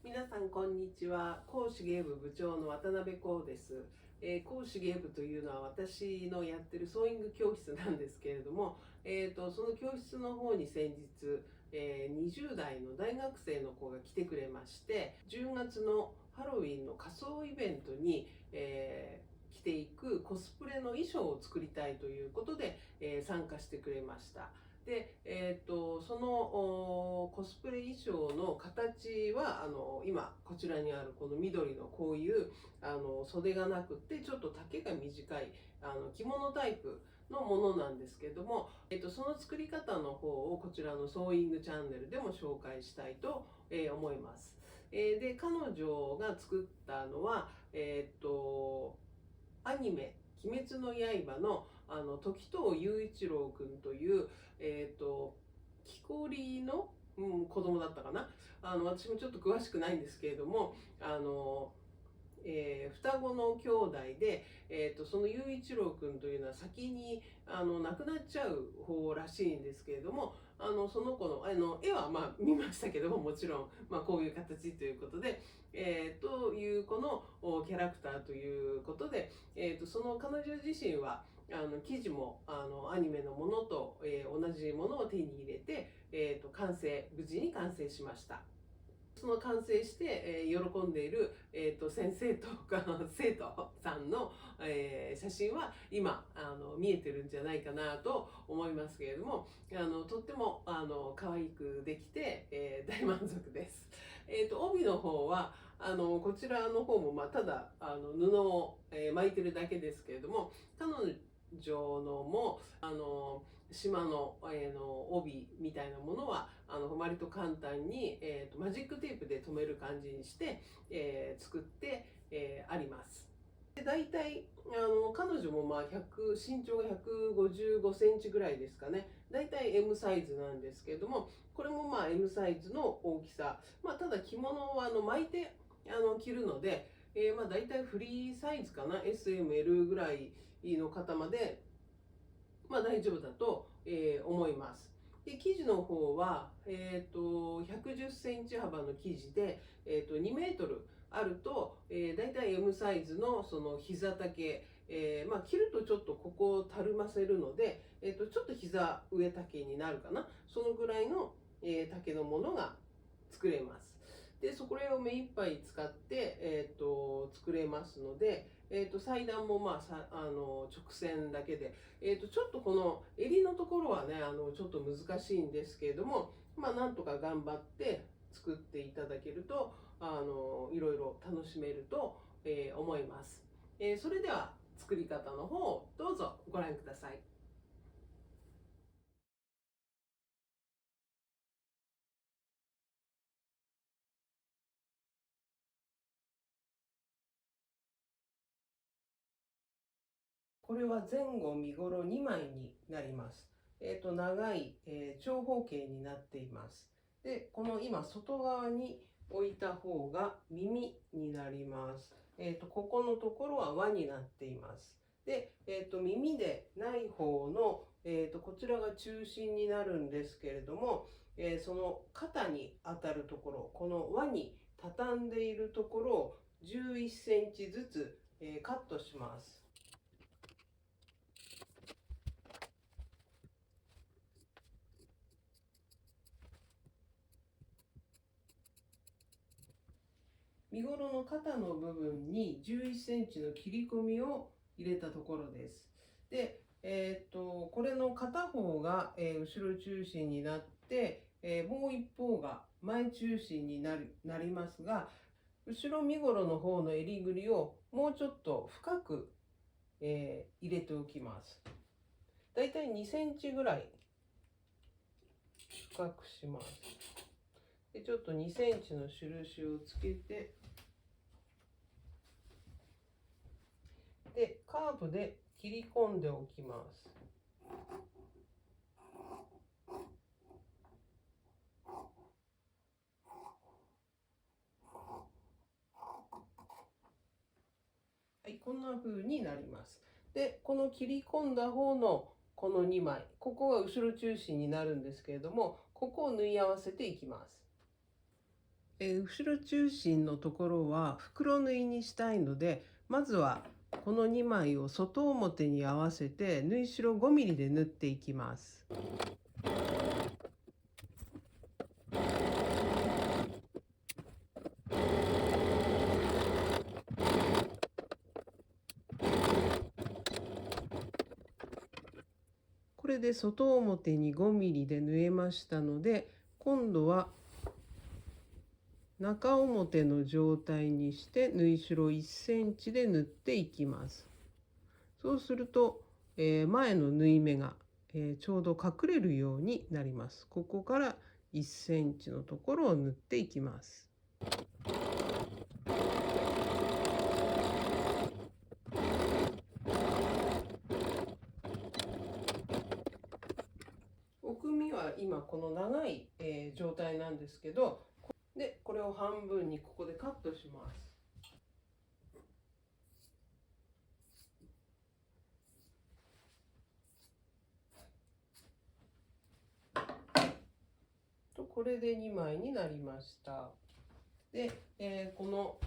皆さんこんにちは。講師芸部部長の渡辺光です。講師芸部というのは私のやってるソーイング教室なんですけれども、その教室の方に先日、20代の大学生の子が来てくれまして、10月のハロウィンの仮装イベントに、着ていくコスプレの衣装を作りたいということで、参加してくれました。で、そのコスプレ衣装の形は今こちらにあるこの緑のこういう袖がなくってちょっと丈が短い着物タイプのものなんですけども、その作り方の方をこちらのソーイングチャンネルでも紹介したいと思います。で、彼女が作ったのは、アニメ「鬼滅の刃の」時藤雄一郎君という、木こりの、子供だったかな。私もちょっと詳しくないんですけれども、双子の兄弟で、その雄一郎君というのは先に亡くなっちゃう方らしいんですけれども、その子の絵はまあ見ましたけども、もちろん、まあ、こういう形ということで、という子のキャラクターということで、その彼女自身は生地もアニメのものと、同じものを手に入れて、無事に完成しました。その完成して、喜んでいる、先生とか生徒さんの、写真は今見えてるんじゃないかなと思いますけれども、とっても可愛くできて、大満足です。帯の方はこちらの方も、まあ、ただ布を、巻いてるだけですけれども、彼女のも島の、帯みたいなものは割と簡単に、マジックテープで留める感じにして、作って、あります。で大体彼女もまあ身長が155センチぐらいですかね。大体 M サイズなんですけれども、これもまあ M サイズの大きさ。まあ、ただ着物は巻いて着るので、まあ大体フリーサイズかな。SML ぐらいの方までまあ、大丈夫だと、思います。で生地の方は、110センチ幅の生地で、2メートルあると、だいたい M サイズのその膝丈、まあ、切るとちょっとここをたるませるので、ちょっと膝上丈になるかな、そのぐらいの、丈のものが作れます。でそれを目いっぱい使って、作れますので、裁断もまあ直線だけで、ちょっとこの襟のところはねちょっと難しいんですけれども、まあ、なんとか頑張って作っていただけるといろいろ楽しめると、思います。それでは作り方の方をどうぞご覧ください。これは前後身ごろ2枚になります。長い、長方形になっています。で、この今外側に置いた方が耳になります。ここのところは輪になっています。で、耳でない方の、こちらが中心になるんですけれども、その肩に当たるところ、この輪に畳んでいるところを11センチずつ、カットします。身ごろの肩の部分に11センチの切り込みを入れたところです。で、これの片方が、後ろ中心になって、もう一方が前中心になりますが、後ろ身ごろの方の襟ぐりをもうちょっと深く、入れておきます。だいたい2センチぐらい深くします。でちょっと2センチの印をつけて、でカーブで切り込んでおきます。はい、こんな風になります。でこの切り込んだ方のこの2枚、ここが後ろ中心になるんですけれども、ここを縫い合わせていきます。後ろ中心のところは袋縫いにしたいので、まずはこの2枚を外表に合わせて縫い代 5mm で縫っていきます。これで外表に 5mm で縫えましたので、今度は中表の状態にして縫い代1センチで縫っていきます。そうすると、前の縫い目が、ちょうど隠れるようになります。ここから1センチのところを縫っていきます。奥身は今この長い、状態なんですけど、でこれを半分にここでカットします。これで2枚になりました。で、この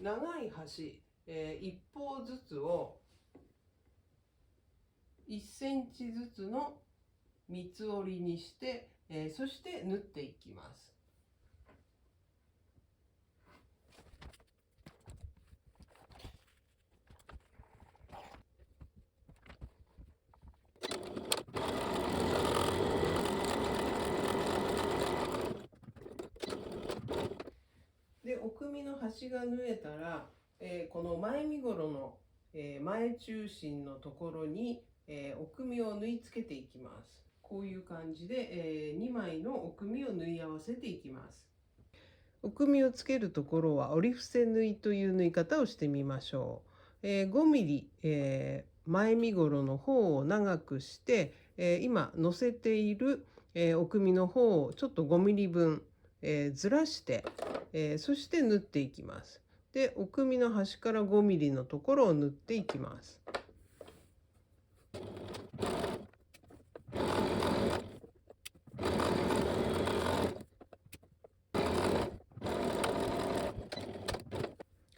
長い端、一方ずつを1センチずつの三つ折りにして、そして縫っていきます。で、奥身の端が縫えたら、この前身ごろの、前中心のところに、奥身を縫い付けていきます。こういう感じで、2枚の奥身を縫い合わせていきます。奥身をつけるところは折り伏せ縫いという縫い方をしてみましょう。5mm、前身ごろの方を長くして、今乗せている、奥身の方をちょっと 5mm 分、ずらして、そして縫っていきます。で、奥身の端から 5mm のところを縫っていきます。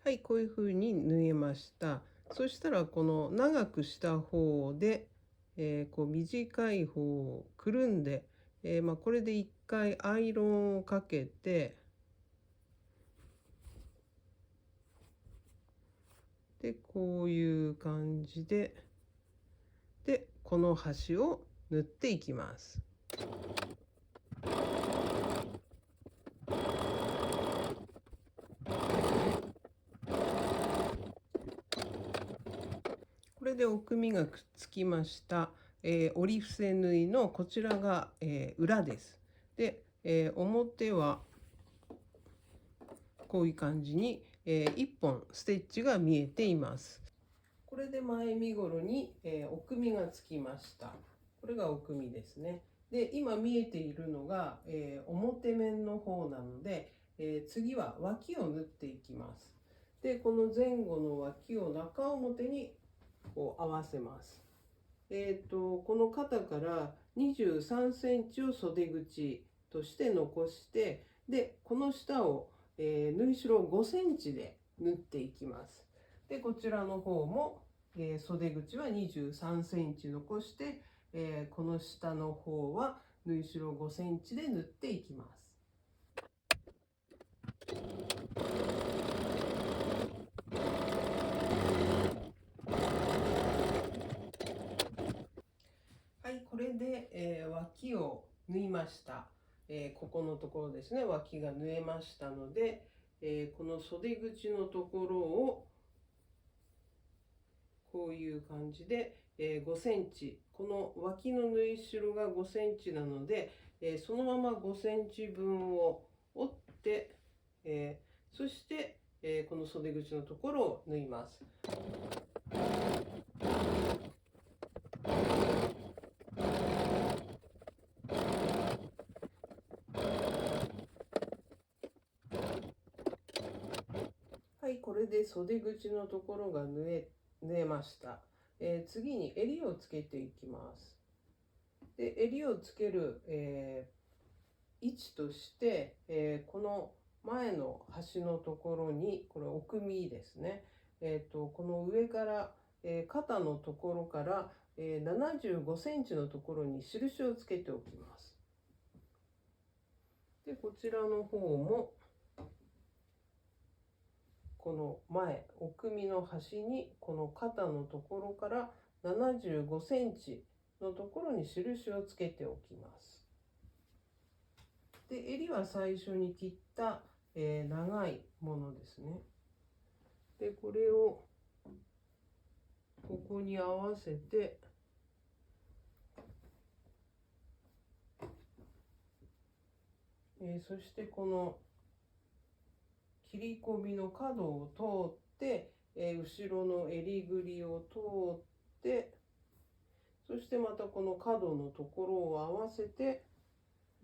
はい、こういうふうに縫えました。そしたらこの長くした方で、こう短い方をくるんで、これで1回アイロンをかけて、でこういう感じで、この端を縫っていきます。これで奥身がくっつきました。折り伏せ縫いのこちらが、裏です。で、表はこういう感じに、1本ステッチが見えています。これで前身ごろに、奥身がつきました。これが奥身ですね。で、今見えているのが、表面の方なので、次は脇を縫っていきます。で、この前後の脇を中表にこう合わせます。この肩から23センチを袖口として残して、でこの下を、縫い代5センチで縫っていきます。でこちらの方も、袖口は23センチ残して、この下の方は縫い代5センチで縫っていきます。はい、これで、脇を縫いました。ここのところですね、脇が縫えましたので、この袖口のところをこういう感じで、5センチ、この脇の縫い代が5センチなので、そのまま5センチ分を折って、そして、この袖口のところを縫います。はい、これで袖口のところが縫えました。次に襟をつけていきます。で襟をつける、位置として、この前の端のところに、これ奥身ですね。この上から、肩のところから、75センチのところに印をつけておきます。で、こちらの方も、この前、奥身の端に、この肩のところから75センチのところに印をつけておきます。で、襟は最初に切った、長いものですね。で、これをここに合わせて、そしてこの切り込みの角を通って、後ろの襟ぐりを通って、そしてまたこの角のところを合わせて、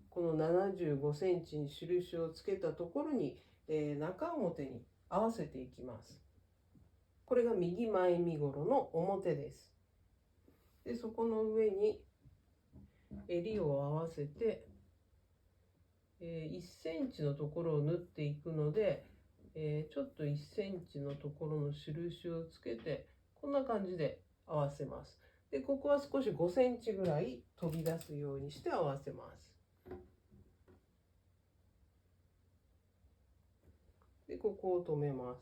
この75センチに印をつけたところに、中表に合わせていきます。これが右前身ごろの表です。で、そこの上に襟を合わせて、1センチのところを縫っていくので、ちょっと1センチのところの印をつけて、こんな感じで合わせます。で、ここは少し5センチぐらい飛び出すようにして合わせます。で、ここを留めます。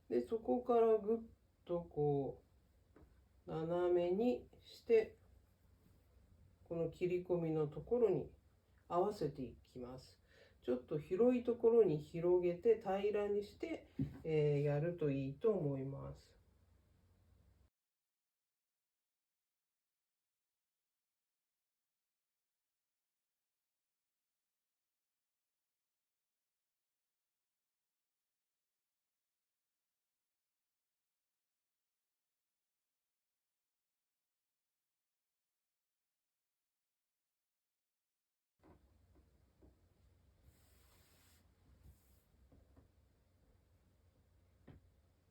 で、そこからぐっとこう斜めにして、この切り込みのところに合わせていきます。ちょっと広いところに広げて平らにして、やるといいと思います。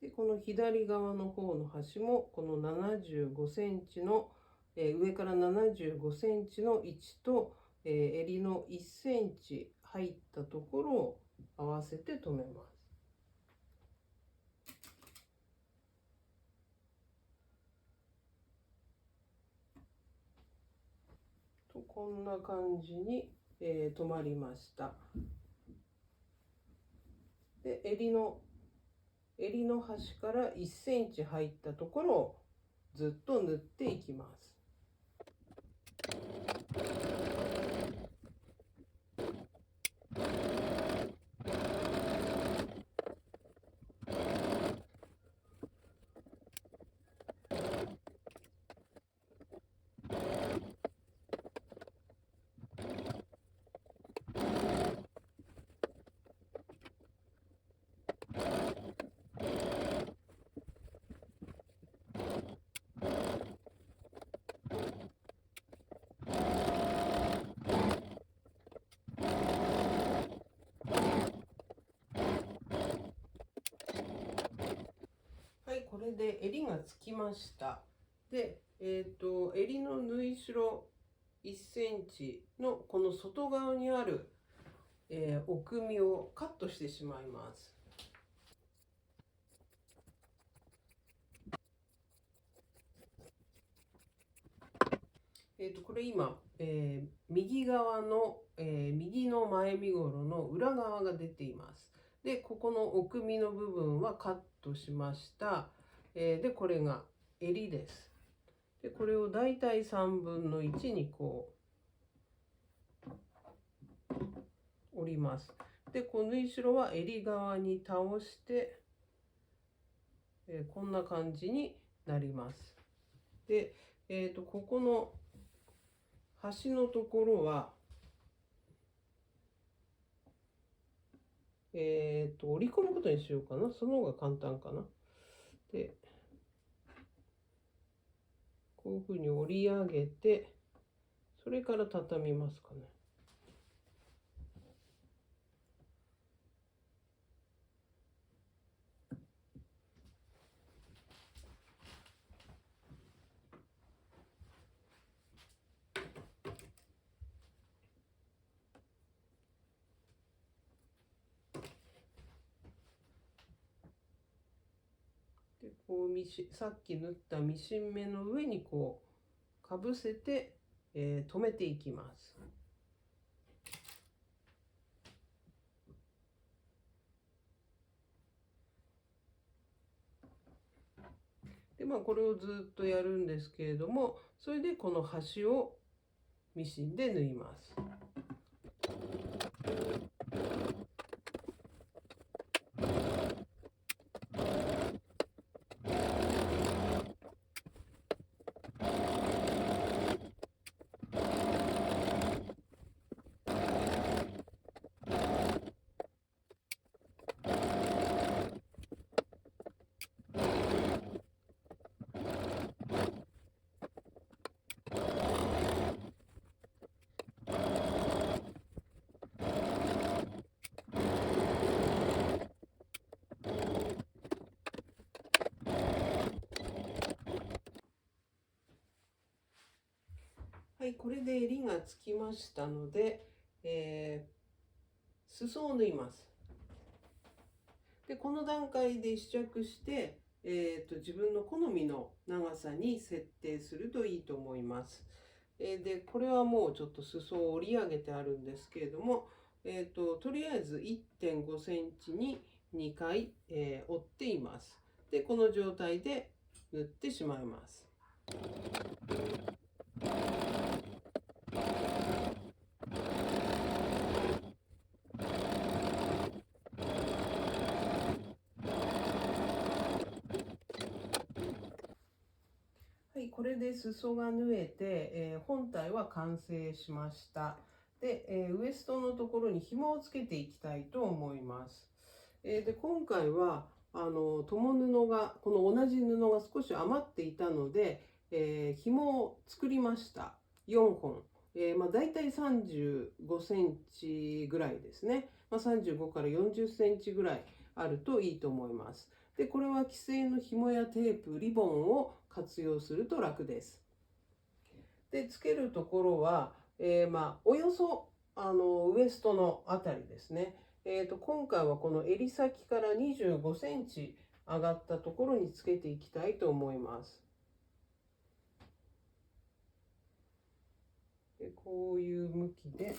で、この左側の方の端もこの75センチの、上から75センチの位置と、襟の1センチ入ったところを合わせて留めます。と、こんな感じに、留まりました。で、襟の端から1センチ入ったところをずっと縫っていきます。はい、これで襟がつきました。で、襟の縫い代1センチのこの外側にある、奥身をカットしてしまいます。これ今、右側の、右の前身ごろの裏側が出ています。で、ここの奥身の部分はカットしました。で、これが襟です。で、これをだいたい3分の1にこう折ります。で、この縫い代は襟側に倒して、こんな感じになります。で、ここの端のところは、折り込むことにしようかな。その方が簡単かな。で、こういうふうに折り上げて、それから畳みますかね。こうさっき縫ったミシン目の上にこうかぶせて、留めていきます。でこれをずっとやるんですけれども、それでこの端をミシンで縫います。はい、これで襟がつきましたので、裾を縫います。でこの段階で試着して、自分の好みの長さに設定するといいと思います。でこれはもうちょっと裾を折り上げてあるんですけれども、とりあえず 1.5 センチに2回、折っています。でこの状態で縫ってしまいます。はい、これで裾が縫えて、本体は完成しました。で、ウエストのところに紐をつけていきたいと思います。で今回は共布がこの同じ布が少し余っていたので、紐を作りました。4本。だいたい35センチぐらいですね。35から40センチぐらいあるといいと思います。でこれは既製の紐やテープ、リボンを活用すると楽です。でつけるところは、およそウエストのあたりですね。今回はこの襟先から25センチ上がったところにつけていきたいと思います。でこういう向きで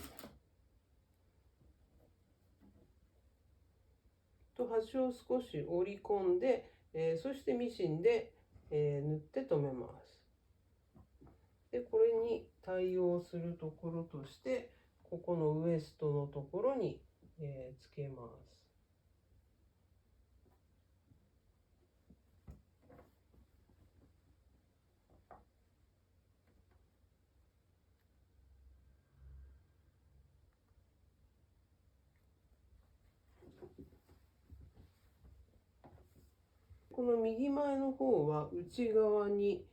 端を少し折り込んで、そしてミシンで、縫って留めます。でこれに対応するところとして、ここのウエストのところに、つけます。この右前の方は内側に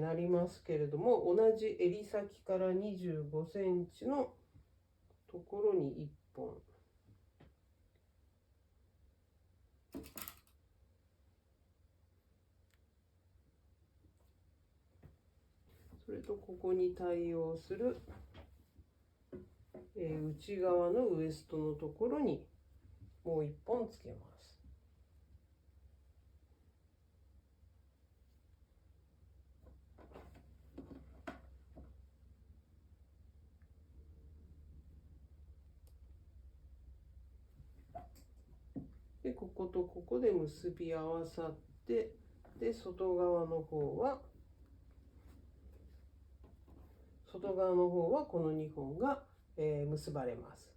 なりますけれども、同じ襟先から25センチのところに1本。それとここに対応する、内側のウエストのところにもう1本つけます。でこことここで結び合わさって、で外側の方はこの2本が、結ばれます。